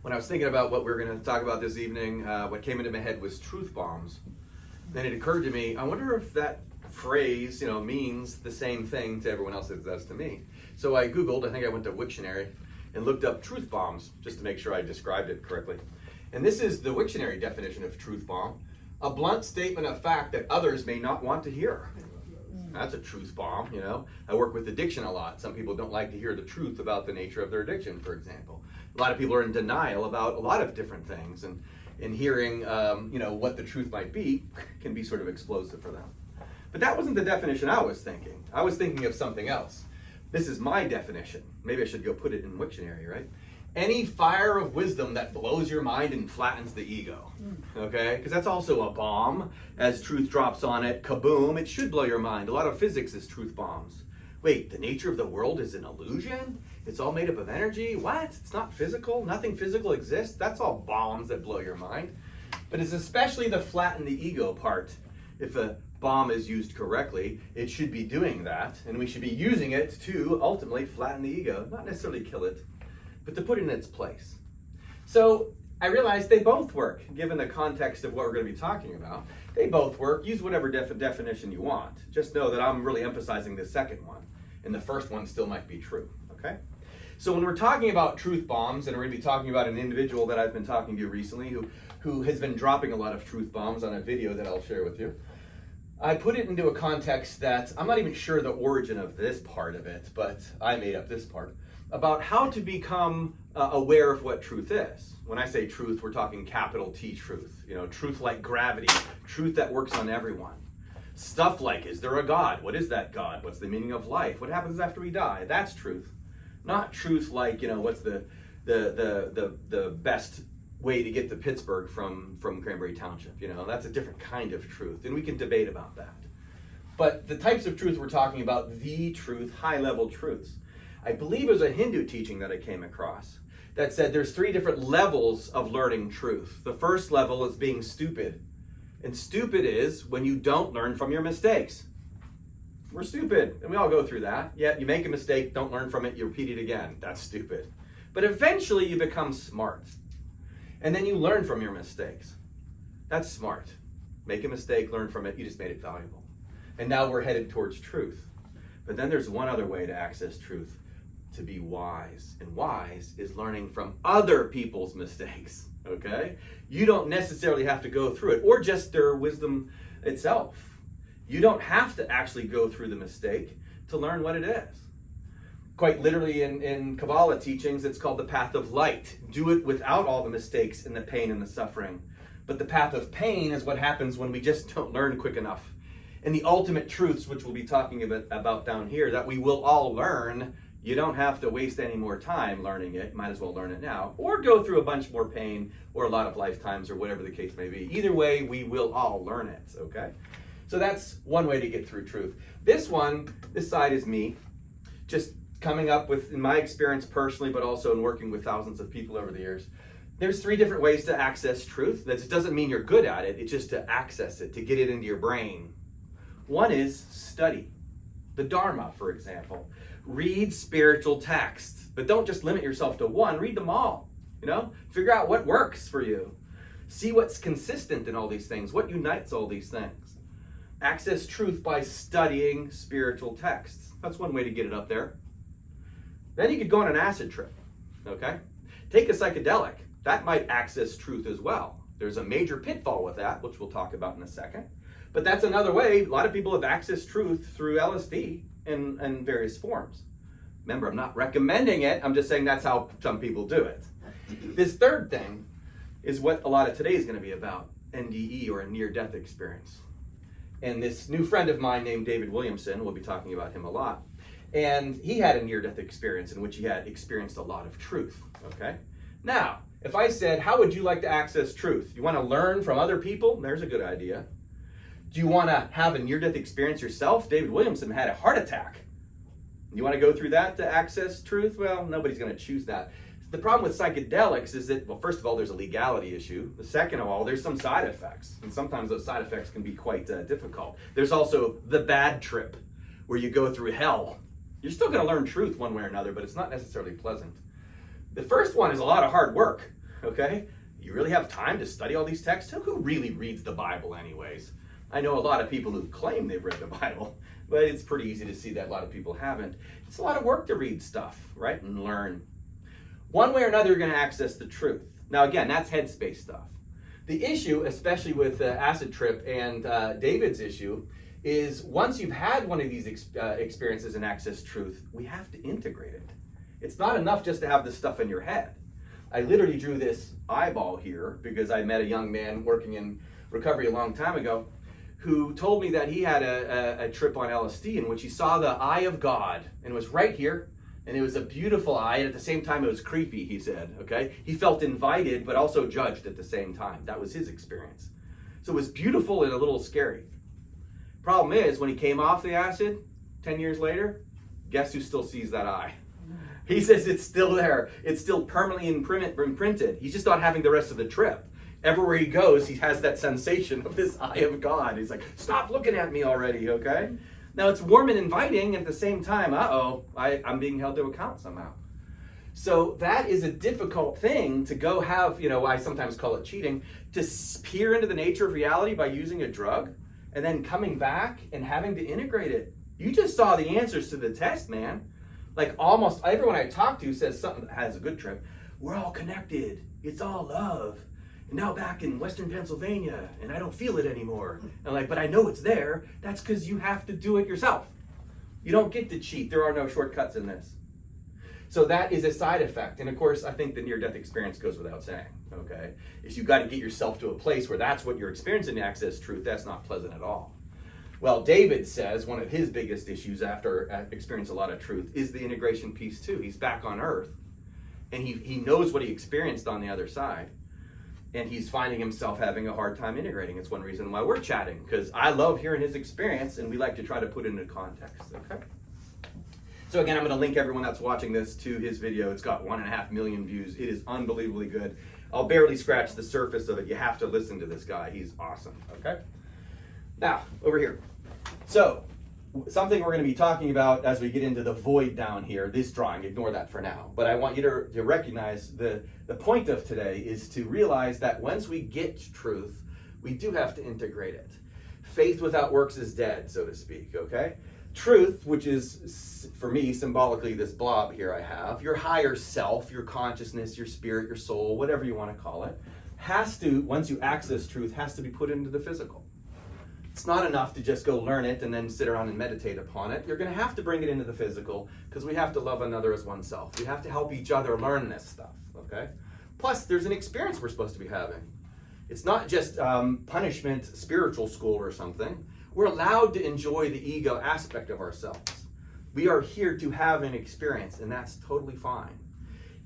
when I was thinking about what we were going to talk about this evening, what came into my head was truth bombs. Then it occurred to me, I wonder if that phrase, means the same thing to everyone else as it does to me. So I Googled, I think I went to Wiktionary, and looked up truth bombs, just to make sure I described it correctly. And this is the Wiktionary definition of truth bomb: a blunt statement of fact that others may not want to hear. That's a truth bomb, I work with addiction a lot. Some people don't like to hear the truth about the nature of their addiction, for example. A lot of people are in denial about a lot of different things, and hearing, what the truth might be can be sort of explosive for them. But that wasn't the definition I was thinking. I was thinking of something else. This is my definition. Maybe I should go put it in Wiktionary, right? Any fire of wisdom that blows your mind and flattens the ego, okay? Because that's also a bomb. As truth drops on it, kaboom, it should blow your mind. A lot of physics is truth bombs. Wait, the nature of the world is an illusion? It's all made up of energy? What? It's not physical? Nothing physical exists? That's all bombs that blow your mind. But it's especially the flatten the ego part. If a bomb is used correctly, it should be doing that, and we should be using it to ultimately flatten the ego, not necessarily kill it, but to put it in its place. So I realized they both work, given the context of what we're going to be talking about. They both work. Use whatever definition you want. Just know that I'm really emphasizing the second one, and the first one still might be true, okay? So when we're talking about truth bombs, and we're going to be talking about an individual that I've been talking to recently who has been dropping a lot of truth bombs on a video that I'll share with you, I put it into a context that I'm not even sure the origin of this part of it, but I made up this part, about how to become aware of what truth is. When I say truth, we're talking capital T truth. Truth like gravity, truth that works on everyone. Stuff like, is there a God? What is that God? What's the meaning of life? What happens after we die? That's truth. Not truth like, what's the best way to get to Pittsburgh from Cranberry Township. That's a different kind of truth, and we can debate about that. But the types of truth we're talking about, the truth, high-level truths. I believe it was a Hindu teaching that I came across that said there's 3 different levels of learning truth. The first level is being stupid. And stupid is when you don't learn from your mistakes. We're stupid, and we all go through that. Yet you make a mistake, don't learn from it, you repeat it again. That's stupid. But eventually you become smart. And then you learn from your mistakes. That's smart. Make a mistake, learn from it, you just made it valuable. And now we're headed towards truth. But then there's one other way to access truth: to be wise. And wise is learning from other people's mistakes, okay? You don't necessarily have to go through it, or just their wisdom itself. You don't have to actually go through the mistake to learn what it is. Quite literally in Kabbalah teachings, it's called the path of light. Do it without all the mistakes and the pain and the suffering. But the path of pain is what happens when we just don't learn quick enough. And the ultimate truths, which we'll be talking about down here, that we will all learn. You don't have to waste any more time learning it. Might as well learn it now. Or go through a bunch more pain, or a lot of lifetimes, or whatever the case may be. Either way, we will all learn it, okay? So that's one way to get through truth. This side is me, just coming up with, in my experience personally, but also in working with thousands of people over the years, there's 3 different ways to access truth. That doesn't mean you're good at it, it's just to access it, to get it into your brain. One is study. The Dharma, for example. Read spiritual texts, but don't just limit yourself to one, read them all. Figure out what works for you. See what's consistent in all these things, what unites all these things. Access truth by studying spiritual texts. That's one way to get it up there. Then you could go on an acid trip, okay? Take a psychedelic. That might access truth as well. There's a major pitfall with that, which we'll talk about in a second. But that's another way. A lot of people have accessed truth through LSD in various forms. Remember, I'm not recommending it. I'm just saying that's how some people do it. This third thing is what a lot of today is going to be about, NDE, or a near-death experience. And this new friend of mine named David Williamson, we'll be talking about him a lot, and he had a near-death experience in which he had experienced a lot of truth, okay? Now, if I said, how would you like to access truth? You want to learn from other people? There's a good idea. Do you want to have a near-death experience yourself? David Williamson had a heart attack. You want to go through that to access truth? Well, nobody's going to choose that. The problem with psychedelics is that, well, first of all, there's a legality issue. The second of all, there's some side effects. And sometimes those side effects can be quite difficult. There's also the bad trip, where you go through hell. You're still going to learn truth one way or another, but it's not necessarily pleasant. The first one is a lot of hard work, okay? You really have time to study all these texts? Who really reads the Bible anyways? I know a lot of people who claim they've read the Bible, but it's pretty easy to see that a lot of people haven't. It's a lot of work to read stuff, right, and learn. One way or another, you're going to access the truth. Now, again, that's headspace stuff. The issue, especially with the acid trip and David's issue, is once you've had one of these experiences and access truth, we have to integrate it. It's not enough just to have this stuff in your head. I literally drew this eyeball here because I met a young man working in recovery a long time ago who told me that he had a trip on LSD in which he saw the eye of God, and it was right here, and it was a beautiful eye, and at the same time it was creepy, he said, okay? He felt invited, but also judged at the same time. That was his experience. So it was beautiful and a little scary. Problem is, when he came off the acid, 10 years later, guess who still sees that eye? He says it's still there. It's still permanently imprinted. He's just not having the rest of the trip. Everywhere he goes, he has that sensation of this eye of God. He's like, stop looking at me already, okay? Now, it's warm and inviting, and at the same time, I'm being held to account somehow. So that is a difficult thing to go have, I sometimes call it cheating, to peer into the nature of reality by using a drug, and then coming back and having to integrate it. You just saw the answers to the test, man. Like almost everyone I talk to says something that has a good trip. We're all connected. It's all love. And now back in Western Pennsylvania, and I don't feel it anymore. And I'm like, but I know it's there. That's because you have to do it yourself. You don't get to cheat. There are no shortcuts in this. So that is a side effect. And of course, I think the near-death experience goes without saying, okay? If you've got to get yourself to a place where that's what you're experiencing, access truth, that's not pleasant at all. Well, David says one of his biggest issues after experiencing a lot of truth is the integration piece too. He's back on earth, and he knows what he experienced on the other side, and he's finding himself having a hard time integrating. It's one reason why we're chatting, because I love hearing his experience, and we like to try to put it into context, okay? So again, I'm going to link everyone that's watching this to his video. It's got 1.5 million views. It is unbelievably good. I'll barely scratch the surface of it. You have to listen to this guy. He's awesome, okay? Now, over here. So, something we're going to be talking about as we get into the void down here, this drawing, ignore that for now. But I want you to recognize the point of today is to realize that once we get truth, we do have to integrate it. Faith without works is dead, so to speak, okay? Truth, which is, for me, symbolically this blob here I have, your higher self, your consciousness, your spirit, your soul, whatever you want to call it, has to, once you access truth, has to be put into the physical. It's not enough to just go learn it and then sit around and meditate upon it. You're going to have to bring it into the physical because we have to love another as oneself. We have to help each other learn this stuff, okay? Plus, there's an experience we're supposed to be having. It's not just punishment, spiritual school or something. We're allowed to enjoy the ego aspect of ourselves. We are here to have an experience, and that's totally fine.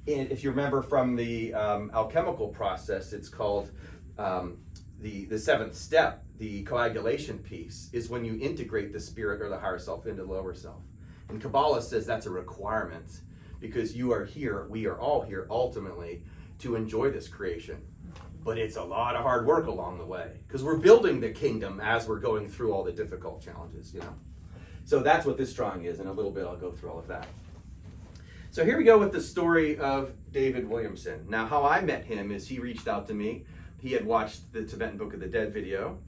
And if you remember from the alchemical process, it's called the seventh step. The coagulation piece is when you integrate the spirit or the higher self into the lower self. And Kabbalah says that's a requirement because you are here, we are all here ultimately to enjoy this creation. But it's a lot of hard work along the way because we're building the kingdom as we're going through all the difficult challenges, So that's what this drawing is. In a little bit, I'll go through all of that. So here we go with the story of David Williamson. Now, how I met him is he reached out to me. He had watched the Tibetan Book of the Dead video.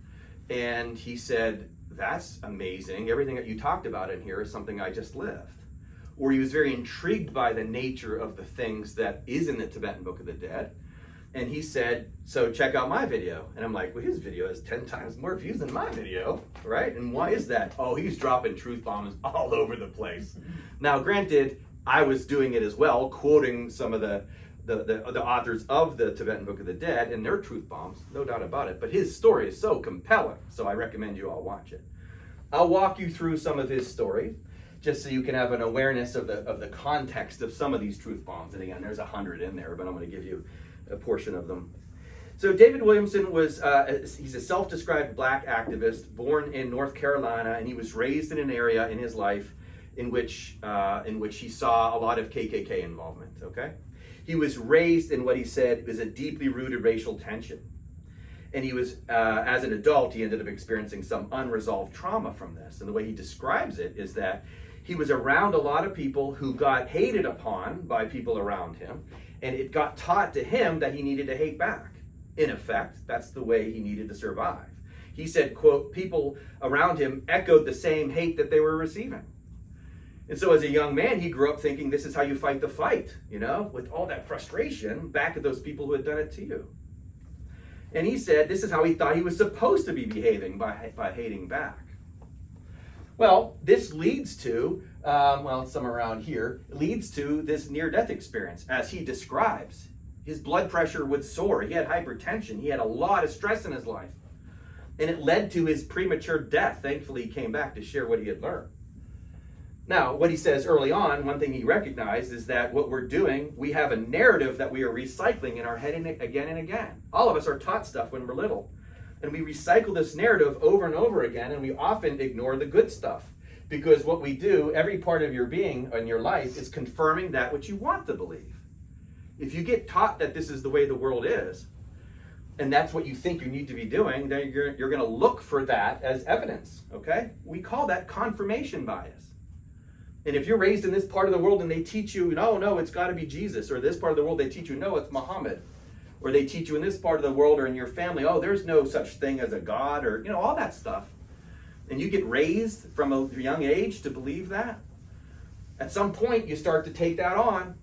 And he said, that's amazing. Everything that you talked about in here is something I just lived. Or he was very intrigued by the nature of the things that is in the Tibetan Book of the Dead. And he said, so check out my video. And I'm like, well, his video has 10 times more views than my video, right? And why is that? Oh, he's dropping truth bombs all over the place. Now, granted, I was doing it as well, quoting some of the authors of the Tibetan Book of the Dead and their truth bombs, no doubt about it. But his story is so compelling, so I recommend you all watch it. I'll walk you through some of his story, just so you can have an awareness of the context of some of these truth bombs. And again, there's 100 in there, but I'm going to give you a portion of them. So David Williamson was, he's a self-described black activist born in North Carolina, and he was raised in an area in his life in which he saw a lot of KKK involvement, okay? He was raised in what he said was a deeply rooted racial tension. And he was, as an adult, he ended up experiencing some unresolved trauma from this. And the way he describes it is that he was around a lot of people who got hated upon by people around him. And it got taught to him that he needed to hate back. In effect, that's the way he needed to survive. He said, quote, people around him echoed the same hate that they were receiving. And so as a young man, he grew up thinking this is how you fight the fight, with all that frustration back at those people who had done it to you. And he said this is how he thought he was supposed to be behaving by hating back. Well, this leads to, somewhere around here, leads to this near-death experience. As he describes, his blood pressure would soar. He had hypertension. He had a lot of stress in his life. And it led to his premature death. Thankfully, he came back to share what he had learned. Now, what he says early on, one thing he recognized is that what we're doing, we have a narrative that we are recycling in our head again and again. All of us are taught stuff when we're little. And we recycle this narrative over and over again, and we often ignore the good stuff. Because what we do, every part of your being and your life is confirming that which you want to believe. If you get taught that this is the way the world is, and that's what you think you need to be doing, then you're going to look for that as evidence, okay? We call that confirmation bias. And if you're raised in this part of the world and they teach you, no, it's got to be Jesus, or this part of the world they teach you, no, it's Muhammad, or they teach you in this part of the world or in your family, there's no such thing as a God, or all that stuff, and you get raised from a young age to believe that, at some point you start to take that on.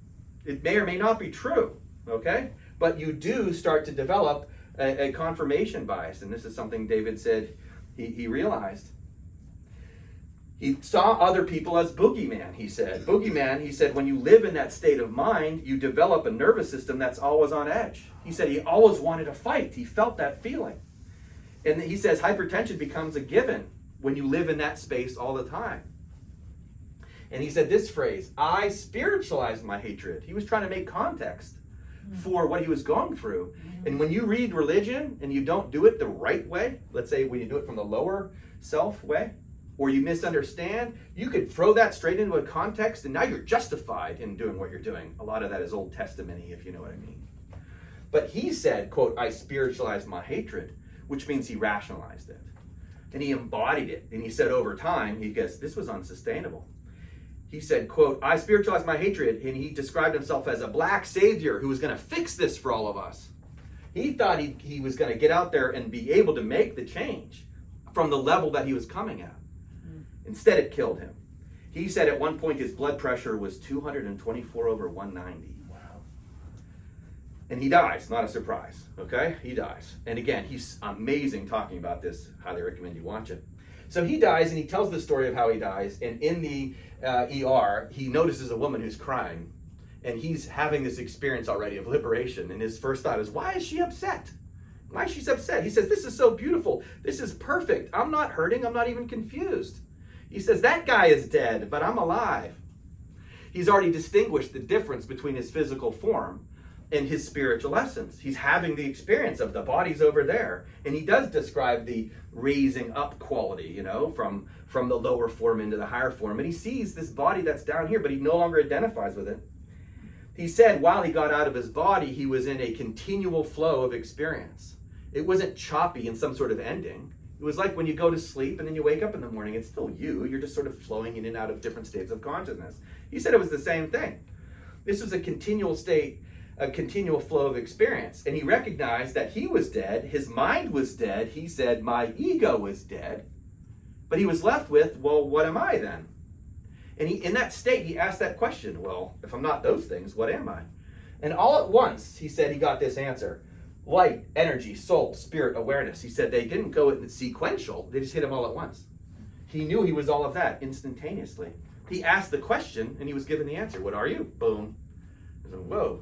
It may or may not be true, okay? But you do start to develop a confirmation bias, and this is something David said he realized. He saw other people as boogeyman, he said. Boogeyman, he said, when you live in that state of mind, you develop a nervous system that's always on edge. He said he always wanted to fight. He felt that feeling. And he says hypertension becomes a given when you live in that space all the time. And he said this phrase, I spiritualized my hatred. He was trying to make context for what he was going through. And when you read religion and you don't do it the right way, let's say when you do it from the lower self way, or you misunderstand, you could throw that straight into a context, and now you're justified in doing what you're doing. A lot of that is Old Testament-y, if you know what I mean. But he said, quote, I spiritualized my hatred, which means he rationalized it. And he embodied it. And he said over time, he goes, this was unsustainable. He said, quote, I spiritualized my hatred, and he described himself as a black savior who was going to fix this for all of us. He thought he was going to get out there and be able to make the change from the level that he was coming at. Instead, it killed him. He said at one point his blood pressure was 224/190. Wow. And he dies, not a surprise, okay? He dies. And again, he's amazing talking about this. Highly recommend you watch it. So he dies, and he tells the story of how he dies. And in the ER, he notices a woman who's crying. And he's having this experience already of liberation. And his first thought is, why is she upset? Why is she upset? He says, this is so beautiful. This is perfect. I'm not hurting. I'm not even confused. He says, that guy is dead, but I'm alive. He's already distinguished the difference between his physical form and his spiritual essence. He's having the experience of the body's over there. And he does describe the raising up quality, from the lower form into the higher form. And he sees this body that's down here, but he no longer identifies with it. He said while he got out of his body, he was in a continual flow of experience. It wasn't choppy in some sort of ending. It was like when you go to sleep and then you wake up in the morning, it's still you. You're just sort of flowing in and out of different states of consciousness. He said it was the same thing. This was a continual state, a continual flow of experience. And he recognized that he was dead. His mind was dead. He said, my ego was dead. But he was left with, well, what am I then? And in that state, he asked that question, well, if I'm not those things, what am I? And all at once, he said he got this answer. Light, energy, soul, spirit, awareness. He said they didn't go in sequential. They just hit him all at once. He knew he was all of that instantaneously. He asked the question, and he was given the answer. What are you? Boom. I said, whoa.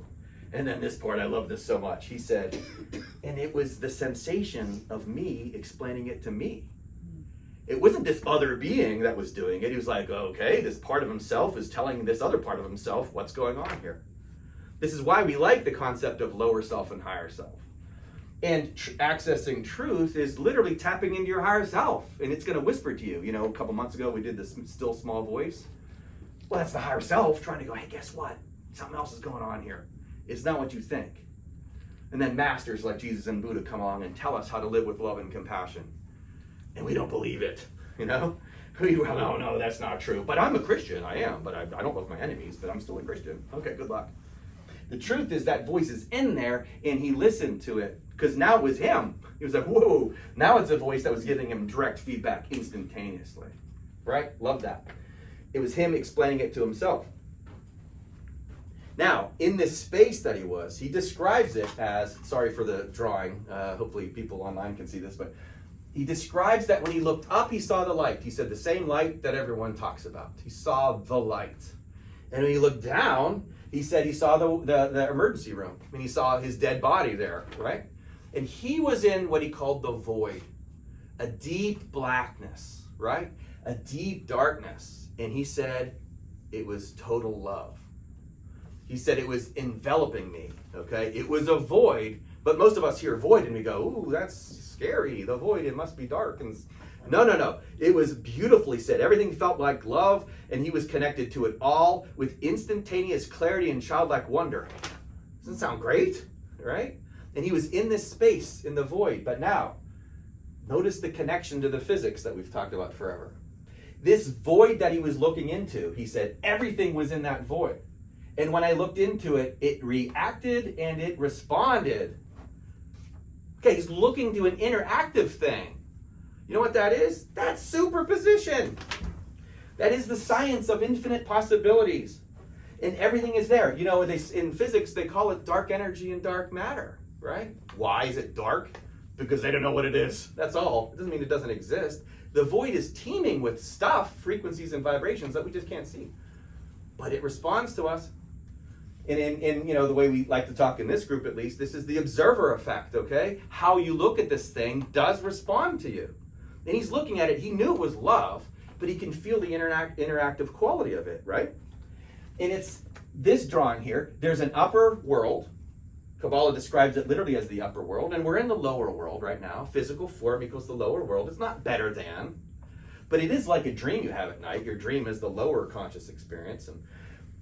And then this part, I love this so much. He said, and it was the sensation of me explaining it to me. It wasn't this other being that was doing it. He was like, okay, this part of himself is telling this other part of himself what's going on here. This is why we like the concept of lower self and higher self. And accessing truth is literally tapping into your higher self, and it's going to whisper to you. A couple months ago we did this still small voice. Well, that's the higher self trying to go, hey, guess what? Something else is going on here. It's not what you think. And then masters like Jesus and Buddha come along and tell us how to live with love and compassion. And we don't believe it, No, that's not true. But I'm a Christian, I am. But I don't love my enemies, but I'm still a Christian. Okay, good luck. The truth is that voice is in there, and he listened to it because now it was him. He was like, whoa, now it's a voice that was giving him direct feedback instantaneously. Right? Love that. It was him explaining it to himself. Now, in this space that he describes it as, sorry for the drawing, hopefully people online can see this, but he describes that when he looked up, he saw the light. He said the same light that everyone talks about. He saw the light. And when he looked down, he said he saw the emergency room, and he saw his dead body there, right? And he was in what he called the void, a deep blackness, right? A deep darkness. And he said it was total love. He said it was enveloping me, okay? It was a void, but most of us hear void and we go, ooh, that's scary. The void, it must be dark. And no. It was beautifully said. Everything felt like love, and he was connected to it all with instantaneous clarity and childlike wonder. Doesn't sound great, right? And he was in this space, in the void. But now, notice the connection to the physics that we've talked about forever. This void that he was looking into, he said, everything was in that void. And when I looked into it, it reacted and it responded. Okay, he's looking to an interactive thing. You know what that is? That's superposition. That is the science of infinite possibilities. And everything is there. You know, in physics, they call it dark energy and dark matter, right? Why is it dark? Because they don't know what it is. That's all. It doesn't mean it doesn't exist. The void is teeming with stuff, frequencies and vibrations that we just can't see. But it responds to us. And in the way we like to talk in this group, at least, this is the observer effect, okay? How you look at this thing does respond to you. And he's looking at it. He knew it was love, but he can feel the interactive quality of it, right? And it's this drawing here. There's an upper world. Kabbalah describes it literally as the upper world, and we're in the lower world right now. Physical form equals the lower world. It's not better than, but it is like a dream you have at night. Your dream is the lower conscious experience, and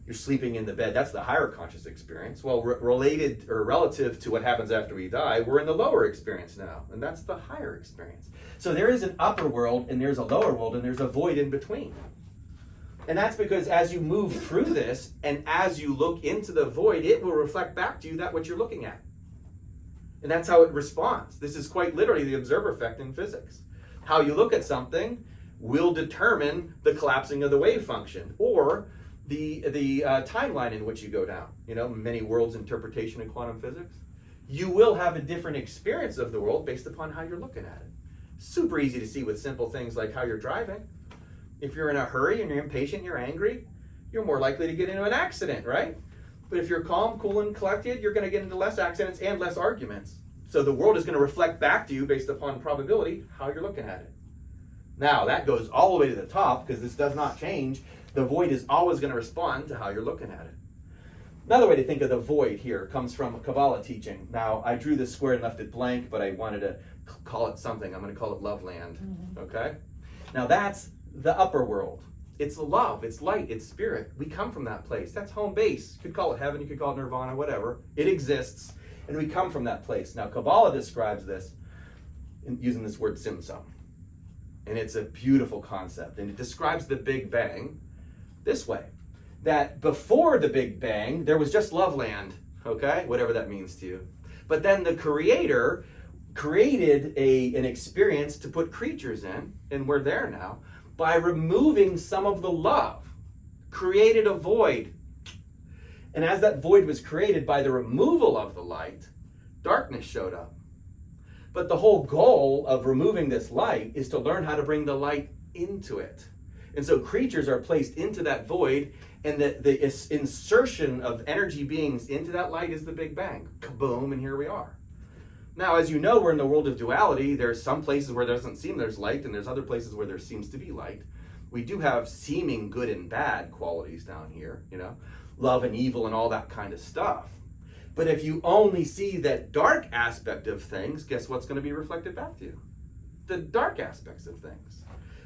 you're sleeping in the bed. That's the higher conscious experience. Well, related or relative to what happens after we die, we're in the lower experience now, and that's the higher experience. So there is an upper world, and there's a lower world, and there's a void in between. And that's because as you move through this, and as you look into the void, it will reflect back to you that what you're looking at. And that's how it responds. This is quite literally the observer effect in physics. How you look at something will determine the collapsing of the wave function, or the timeline in which you go down. You know, many worlds interpretation in quantum physics. You will have a different experience of the world based upon how you're looking at it. Super easy to see with simple things like how you're driving. If you're in a hurry and you're impatient, you're angry, you're more likely to get into an accident, right? But if you're calm, cool, and collected, you're going to get into less accidents and less arguments. So the world is going to reflect back to you based upon probability how you're looking at it. Now, that goes all the way to the top because this does not change. The void is always going to respond to how you're looking at it. Another way to think of the void here comes from Kabbalah teaching. Now, I drew this square and left it blank, but I wanted to call it something. I'm going to call it love land, okay? Now, that's the upper world. It's love, it's light, it's spirit. We come from that place. That's home base. You could call it heaven, you could call it nirvana, whatever. It exists, and we come from that place. Now, Kabbalah describes this using this word tzimtzum. And it's a beautiful concept. And it describes the Big Bang this way. That before the Big Bang, there was just love land, okay? Whatever that means to you. But then the Creator created an experience to put creatures in, and we're there now, by removing some of the love. Created a void. And as that void was created by the removal of the light, darkness showed up. But the whole goal of removing this light is to learn how to bring the light into it. And so creatures are placed into that void, and the insertion of energy beings into that light is the Big Bang. Kaboom, and here we are. Now, as you know, we're in the world of duality. There's some places where there doesn't seem there's light, and there's other places where there seems to be light. We do have seeming good and bad qualities down here, you know, love and evil and all that kind of stuff. But if you only see that dark aspect of things, guess what's going to be reflected back to you? The dark aspects of things.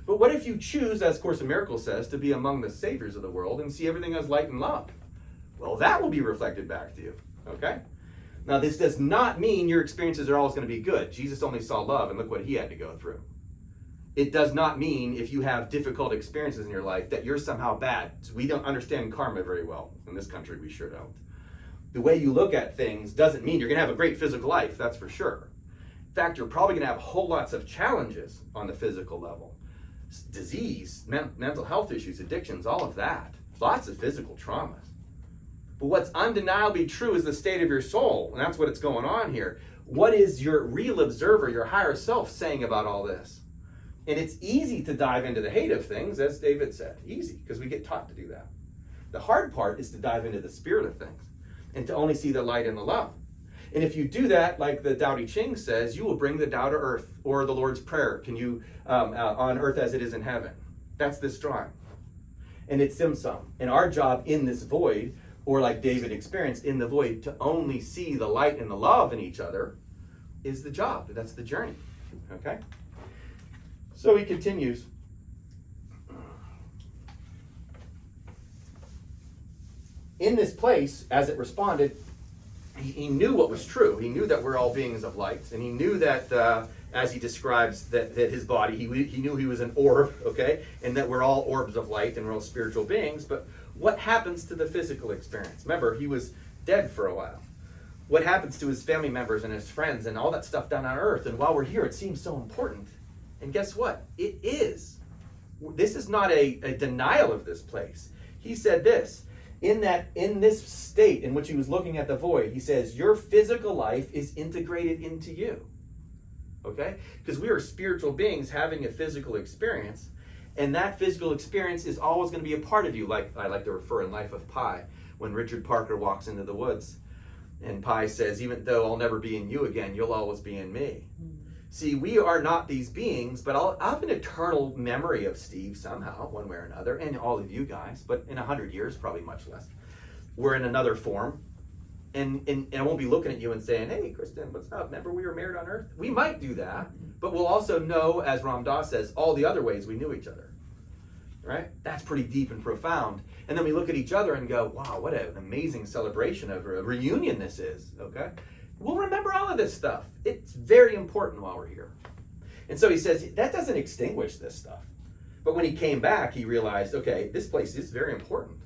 But what if you choose, as Course in Miracles says, to be among the saviors of the world and see everything as light and love? Well, that will be reflected back to you, okay? Now, this does not mean your experiences are always going to be good. Jesus only saw love, and look what he had to go through. It does not mean if you have difficult experiences in your life that you're somehow bad. We don't understand karma very well. In this country, we sure don't. the way you look at things doesn't mean you're going to have a great physical life, that's for sure. In fact, you're probably going to have whole lots of challenges on the physical level. Disease, mental health issues, addictions, all of that. Lots of physical traumas. But what's undeniably true is the state of your soul, and that's what's going on here. What is your real observer, your higher self, saying about all this? And it's easy to dive into the hate of things, as David said. Easy, because we get taught to do that. The hard part is to dive into the spirit of things and to only see the light and the love. And if you do that, like the Tao Te Ching says, you will bring the Tao to earth, or the Lord's Prayer, can you on earth as it is in heaven. That's this drawing. And it's sim sum. And our job in this void, or like David experienced in the void, to only see the light and the love in each other is the job. That's the journey. Okay? So he continues. In this place, as it responded, he knew what was true. He knew that we're all beings of light, and he knew that, as he describes that his body, he knew he was an orb, okay, and that we're all orbs of light and we're all spiritual beings. But what happens to the physical experience? Remember, he was dead for a while. What happens to his family members and his friends and all that stuff down on earth? And while we're here, it seems so important. And guess what? It is. This is not a denial of this place. He said this. In this state in which he was looking at the void, he says, your physical life is integrated into you. Okay? Because we are spiritual beings having a physical experience, and that physical experience is always going to be a part of you, like I like to refer in Life of Pi, when Richard Parker walks into the woods, and Pi says, even though I'll never be in you again, you'll always be in me. See, we are not these beings, but I'll have an eternal memory of Steve somehow, one way or another, and all of you guys, but in 100 years, probably much less. We're in another form, and I won't be looking at you and saying, hey, Kristen, what's up? Remember we were married on earth? We might do that, but we'll also know, as Ram Dass says, all the other ways we knew each other, right? That's pretty deep and profound. And then we look at each other and go, wow, what an amazing celebration of a reunion this is, okay? We'll remember all of this stuff. It's very important while we're here. And so he says, that doesn't extinguish this stuff. But when he came back, he realized, okay, this place is very important.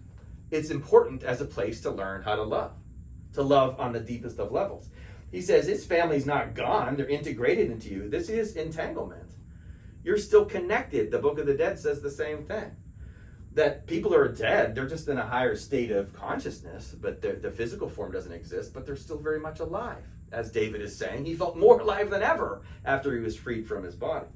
It's important as a place to learn how to love on the deepest of levels. He says, his family's not gone. They're integrated into you. This is entanglement. You're still connected. The Book of the Dead says the same thing. That people are dead, they're just in a higher state of consciousness, but the physical form doesn't exist, but they're still very much alive. As David is saying, he felt more alive than ever after he was freed from his body.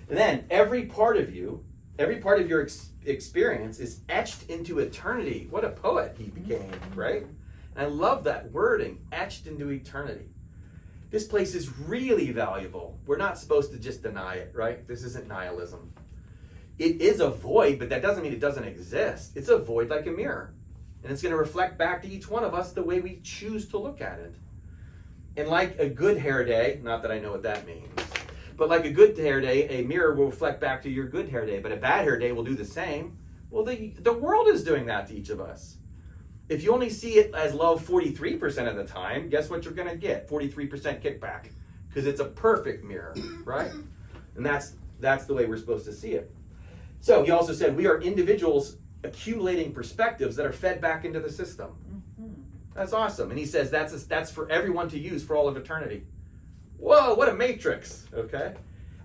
And then every part of your experience is etched into eternity. What a poet he became, right? And I love that wording, etched into eternity. This place is really valuable. We're not supposed to just deny it, right? This isn't nihilism. It is a void, but that doesn't mean it doesn't exist. It's a void like a mirror. And it's going to reflect back to each one of us the way we choose to look at it. And like a good hair day, not that I know what that means, but like a good hair day, a mirror will reflect back to your good hair day, but a bad hair day will do the same. Well, the world is doing that to each of us. If you only see it as love 43% of the time, guess what you're going to get? 43% kickback. Because it's a perfect mirror, right? And that's the way we're supposed to see it. So he also said, we are individuals accumulating perspectives that are fed back into the system. Mm-hmm. That's awesome. And he says that's for everyone to use for all of eternity. Whoa, what a matrix, okay?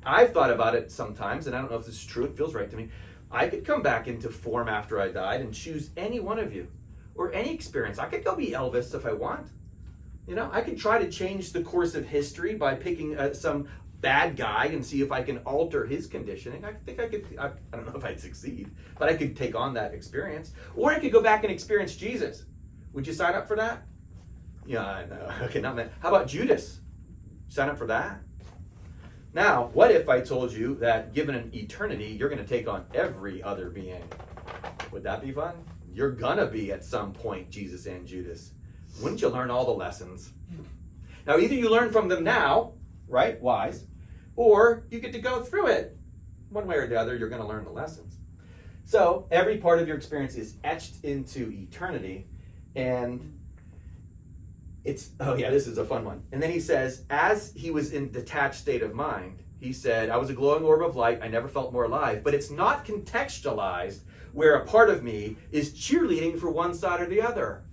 I've thought about it sometimes, and I don't know if this is true, it feels right to me. I could come back into form after I died and choose any one of you, or any experience. I could go be Elvis if I want. You know, I could try to change the course of history by picking some bad guy and see if I can alter his conditioning. I think I could, I don't know if I'd succeed, but I could take on that experience. Or I could go back and experience Jesus. Would you sign up for that? Yeah, I know. Okay, not that. How about Judas? Sign up for that? Now, what if I told you that given an eternity, you're going to take on every other being? Would that be fun? You're going to be at some point Jesus and Judas. Wouldn't you learn all the lessons? Now, either you learn from them now, right, wise, or you get to go through it. One way or the other, you're going to learn the lessons. So every part of your experience is etched into eternity, and it's, oh yeah, this is a fun one. And then he says, as he was in detached state of mind, he said, I was a glowing orb of light, I never felt more alive, but it's not contextualized where a part of me is cheerleading for one side or the other.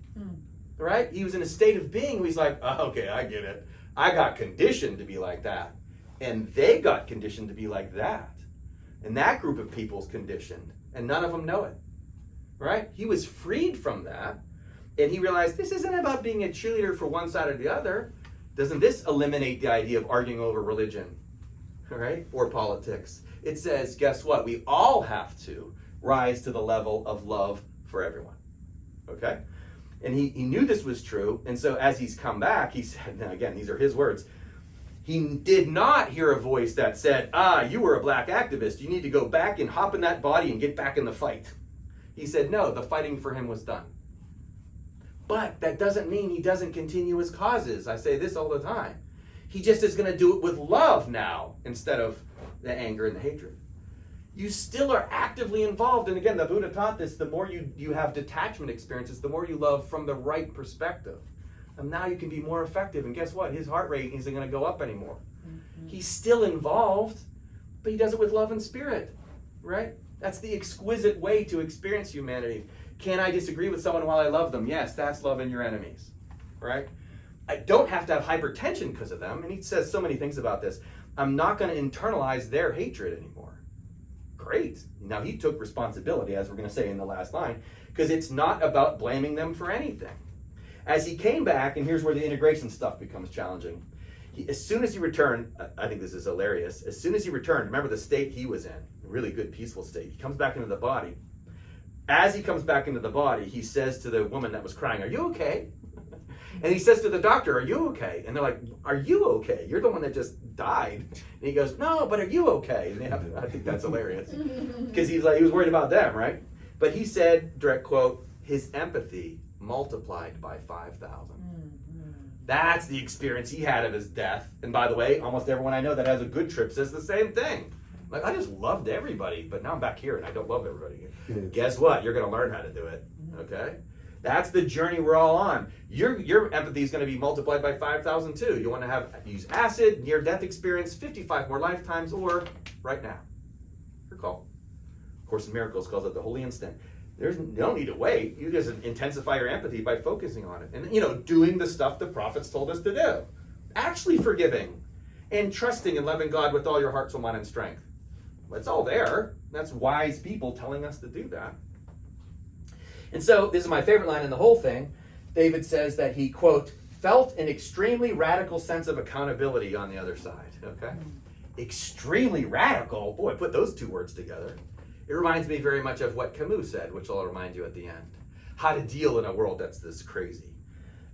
right? He was in a state of being where he's like, oh, okay, I get it. I got conditioned to be like that. And they got conditioned to be like that. And that group of people's conditioned, and none of them know it, right? He was freed from that, and he realized this isn't about being a cheerleader for one side or the other. Doesn't this eliminate the idea of arguing over religion, right? Or politics? It says, guess what? We all have to rise to the level of love for everyone, okay? And he knew this was true, and so as he's come back, he said, now again, these are his words, he did not hear a voice that said, you were a black activist, you need to go back and hop in that body and get back in the fight. He said, no, the fighting for him was done. But that doesn't mean he doesn't continue his causes. I say this all the time. He just is going to do it with love now instead of the anger and the hatred. You still are actively involved. And again, the Buddha taught this, the more you have detachment experiences, the more you love from the right perspective. And now you can be more effective. And guess what? His heart rate isn't going to go up anymore. Mm-hmm. He's still involved, but he does it with love and spirit, right? That's the exquisite way to experience humanity. Can I disagree with someone while I love them? Yes, that's loving your enemies, right? I don't have to have hypertension because of them. And he says so many things about this. I'm not going to internalize their hatred anymore. Great. Now he took responsibility, as we're going to say in the last line, because it's not about blaming them for anything. As he came back, and here's where the integration stuff becomes challenging. As soon as he returned, I think this is hilarious, as soon as he returned, remember the state he was in, a really good, peaceful state. He comes back into the body. As he comes back into the body, he says to the woman that was crying, are you okay? And he says to the doctor, are you okay? And they're like, are you okay? You're the one that just died. And he goes, no, but are you okay? And I think that's hilarious. Because he was worried about them, right? But he said, direct quote, his empathy multiplied by 5,000. That's the experience he had of his death. And by the way, almost everyone I know that has a good trip says the same thing. Like, I just loved everybody, but now I'm back here and I don't love everybody. Guess what? You're going to learn how to do it, okay? That's the journey we're all on. Your empathy is going to be multiplied by 5,000 too. You want to use acid, near-death experience, 55 more lifetimes, or right now. Your call. Course in Miracles calls it the holy instant. You don't need to wait. You just intensify your empathy by focusing on it. And, doing the stuff the prophets told us to do. Actually forgiving and trusting and loving God with all your heart, soul, mind, and strength. It's all there. That's wise people telling us to do that. And so, this is my favorite line in the whole thing. David says that he, quote, felt an extremely radical sense of accountability on the other side. Okay? Extremely radical. Boy, put those two words together. It reminds me very much of what Camus said, which I'll remind you at the end. How to deal in a world that's this crazy.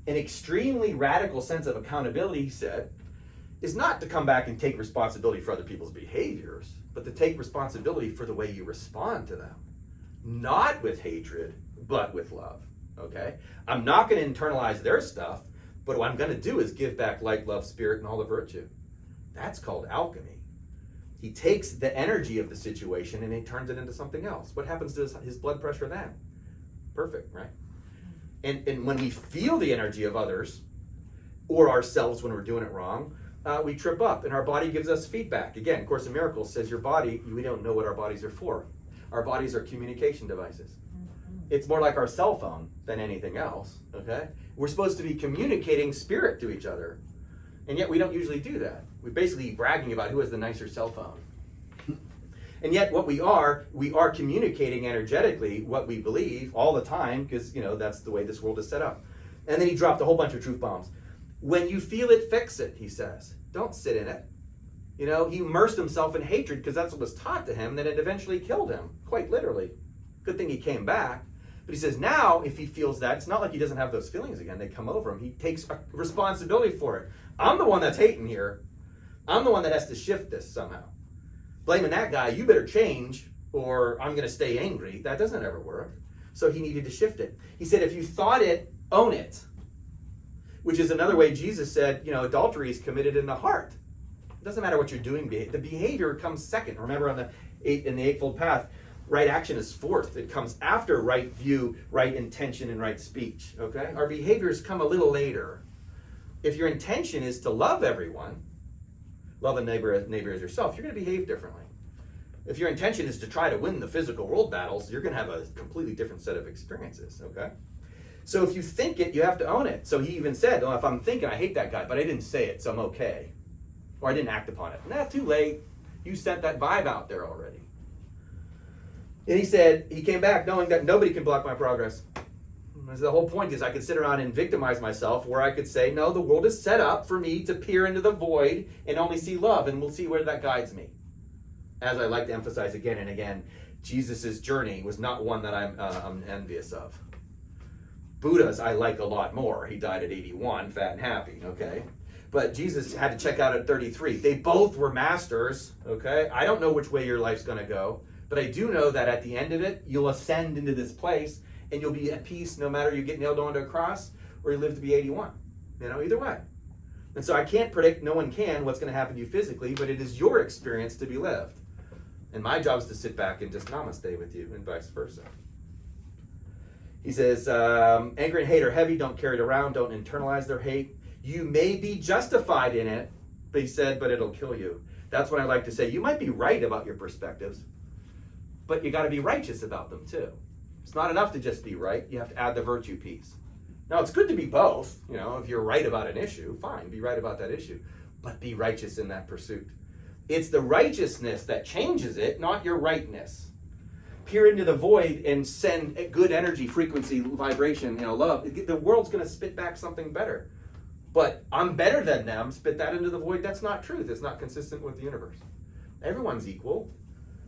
An extremely radical sense of accountability, he said, is not to come back and take responsibility for other people's behaviors, but to take responsibility for the way you respond to them. Not with hatred, but with love, okay? I'm not going to internalize their stuff, but what I'm going to do is give back light, love, spirit, and all the virtue. That's called alchemy. He takes the energy of the situation and he turns it into something else. What happens to his blood pressure then? Perfect, right? And when we feel the energy of others or ourselves when we're doing it wrong, we trip up and our body gives us feedback. Again, Course in Miracles says your body, we don't know what our bodies are for. Our bodies are communication devices. It's more like our cell phone than anything else, okay? We're supposed to be communicating spirit to each other, and yet we don't usually do that. We're basically bragging about who has the nicer cell phone. And yet what we are communicating energetically what we believe all the time, because, that's the way this world is set up. And then he dropped a whole bunch of truth bombs. When you feel it, fix it, he says. Don't sit in it. He immersed himself in hatred because that's what was taught to him, that it eventually killed him, quite literally. Good thing he came back. But he says now, if he feels that, it's not like he doesn't have those feelings again. They come over him. He takes responsibility for it. I'm the one that's hating here. I'm the one that has to shift this somehow. Blaming that guy, you better change or I'm going to stay angry. That doesn't ever work. So he needed to shift it. He said, if you thought it, own it. Which is another way Jesus said, adultery is committed in the heart. It doesn't matter what you're doing. The behavior comes second. Remember in the Eightfold Path, right action is fourth. It comes after right view, right intention, and right speech. Okay? Our behaviors come a little later. If your intention is to love everyone, love a neighbor as yourself, you're going to behave differently. If your intention is to try to win the physical world battles, you're going to have a completely different set of experiences. Okay? So if you think it, you have to own it. So he even said, oh, if I'm thinking I hate that guy, but I didn't say it, so I'm okay. Or I didn't act upon it. Not too late. You sent that vibe out there already. And he said, he came back knowing that nobody can block my progress. The whole point is I could sit around and victimize myself, where I could say, no, the world is set up for me to peer into the void and only see love, and we'll see where that guides me. As I like to emphasize again and again, Jesus' journey was not one that I'm envious of. Buddha's I like a lot more. He died at 81, fat and happy, okay? But Jesus had to check out at 33. They both were masters, okay? I don't know which way your life's going to go, but I do know that at the end of it, you'll ascend into this place, and you'll be at peace no matter you get nailed onto a cross or you live to be 81. Either way. And so I can't predict, no one can, what's going to happen to you physically, but it is your experience to be lived. And my job is to sit back and just namaste with you, and vice versa. He says, anger and hate are heavy, don't carry it around, don't internalize their hate. You may be justified in it, but he said, but it'll kill you. That's what I like to say. You might be right about your perspectives, but you got to be righteous about them too. It's not enough to just be right. You have to add the virtue piece. Now, it's good to be both. If you're right about an issue, fine, be right about that issue. But be righteous in that pursuit. It's the righteousness that changes it, not your rightness. Peer into the void and send good energy, frequency, vibration, love. The world's going to spit back something better. But I'm better than them, spit that into the void. That's not truth. It's not consistent with the universe. Everyone's equal.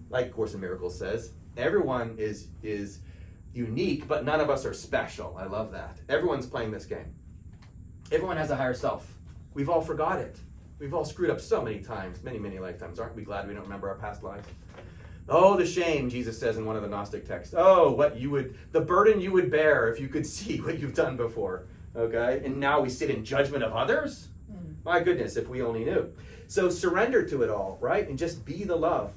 Like Course in Miracles says, everyone is unique, but none of us are special. I love that. Everyone's playing this game. Everyone has a higher self. We've all forgot it. We've all screwed up so many times, many, many lifetimes. Aren't we glad we don't remember our past lives? Oh, the shame, Jesus says in one of the Gnostic texts. Oh, the burden you would bear if you could see what you've done before. Okay? And now we sit in judgment of others? My goodness, if we only knew. So surrender to it all, right? And just be the love.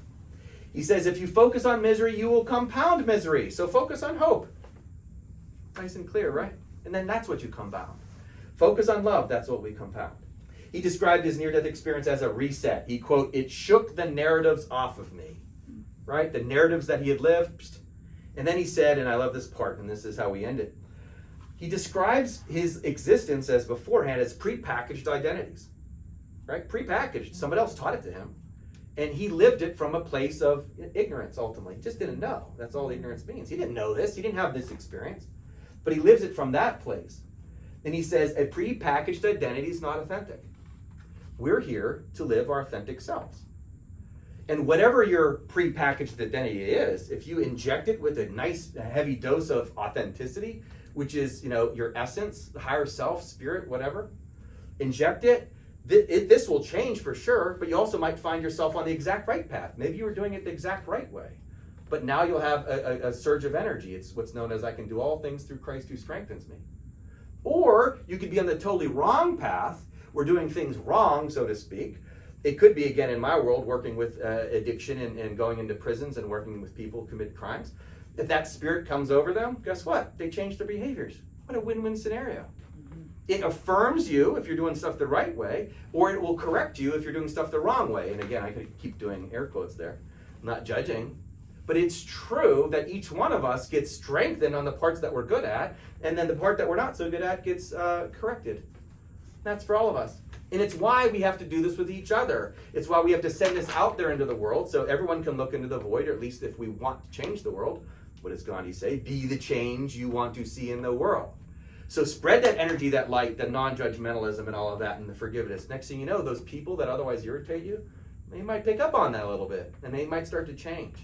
He says, if you focus on misery, you will compound misery. So focus on hope. Nice and clear, right? And then that's what you compound. Focus on love, that's what we compound. He described his near-death experience as a reset. He, quote, it shook the narratives off of me. Right? The narratives that he had lived. And then he said, and I love this part, and this is how we end it. He describes his existence as beforehand as prepackaged identities. Right? Prepackaged. Somebody else taught it to him. And he lived it from a place of ignorance, ultimately. He just didn't know. That's all ignorance means. He didn't know this. He didn't have this experience. But he lives it from that place. And he says, a prepackaged identity is not authentic. We're here to live our authentic selves. And whatever your prepackaged identity is, if you inject it with a nice, heavy dose of authenticity, which is, your essence, the higher self, spirit, whatever, inject it, this will change for sure, but you also might find yourself on the exact right path. Maybe you were doing it the exact right way. But now you'll have a surge of energy. It's what's known as I can do all things through Christ who strengthens me. Or you could be on the totally wrong path. We're doing things wrong, so to speak. It could be, again, in my world, working with addiction and going into prisons and working with people who commit crimes. If that spirit comes over them, guess what? They change their behaviors. What a win-win scenario. It affirms you if you're doing stuff the right way, or it will correct you if you're doing stuff the wrong way. And again, I could keep doing air quotes there. I'm not judging. But it's true that each one of us gets strengthened on the parts that we're good at, and then the part that we're not so good at gets corrected. That's for all of us. And it's why we have to do this with each other. It's why we have to send this out there into the world so everyone can look into the void, or at least if we want to change the world. What does Gandhi say? Be the change you want to see in the world. So spread that energy, that light, the non-judgmentalism and all of that, and the forgiveness. Next thing you know, those people that otherwise irritate you, they might pick up on that a little bit, and they might start to change.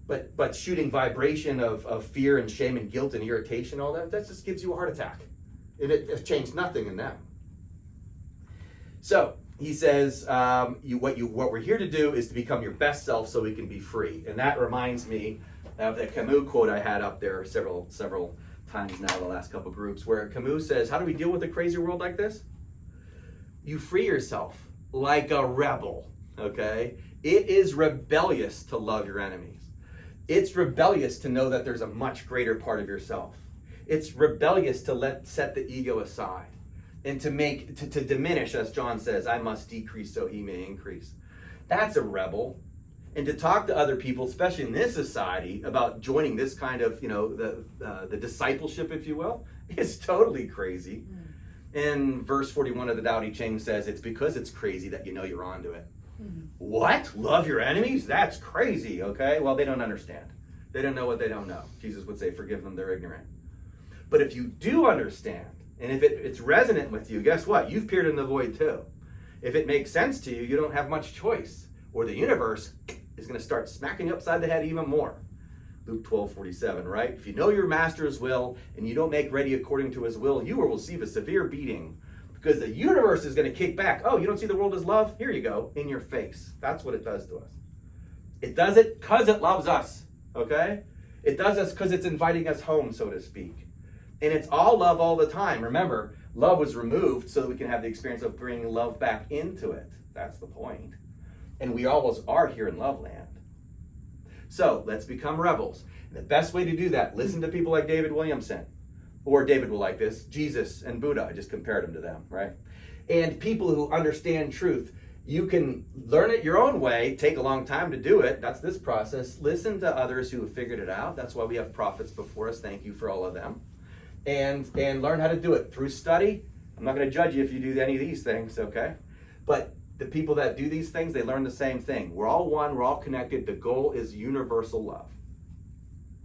But shooting vibration of fear and shame and guilt and irritation, all that just gives you a heart attack. It changed nothing in them. So he says, what we're here to do is to become your best self so we can be free. And that reminds me of the Camus quote I had up there several times now, the last couple groups, where Camus says, how do we deal with a crazy world like this? You free yourself like a rebel, okay? It is rebellious to love your enemies. It's rebellious to know that there's a much greater part of yourself. It's rebellious to set the ego aside and to diminish, as John says, I must decrease so he may increase. That's a rebel. And to talk to other people, especially in this society, about joining this kind of, the discipleship, if you will, is totally crazy. And verse 41 of the Tao Te Ching says, it's because it's crazy that you know you're onto it. What? Love your enemies? That's crazy, okay? Well, they don't understand. They don't know what they don't know. Jesus would say, forgive them, they're ignorant. But if you do understand, and if it's resonant with you, guess what? You've peered in the void too. If it makes sense to you, you don't have much choice. Or the universe is going to start smacking you upside the head even more. Luke 12:47, right? If you know your master's will and you don't make ready according to his will, you will receive a severe beating because the universe is going to kick back. Oh, you don't see the world as love? Here you go, in your face. That's what it does to us. It does it because it loves us, okay? It does this because it's inviting us home, so to speak. And it's all love all the time. Remember, love was removed so that we can have the experience of bringing love back into it. That's the point. And we always are here in love land. So let's become rebels. And the best way to do that, listen to people like David Williamson, or David will like this, Jesus and Buddha. I just compared them to them, right? And people who understand truth. You can learn it your own way, take a long time to do it. That's this process. Listen to others who have figured it out. That's why we have prophets before us. Thank you for all of them. And learn how to do it through study. I'm not going to judge you if you do any of these things, okay? But the people that do these things, they learn the same thing. We're all one, we're all connected. The goal is universal love.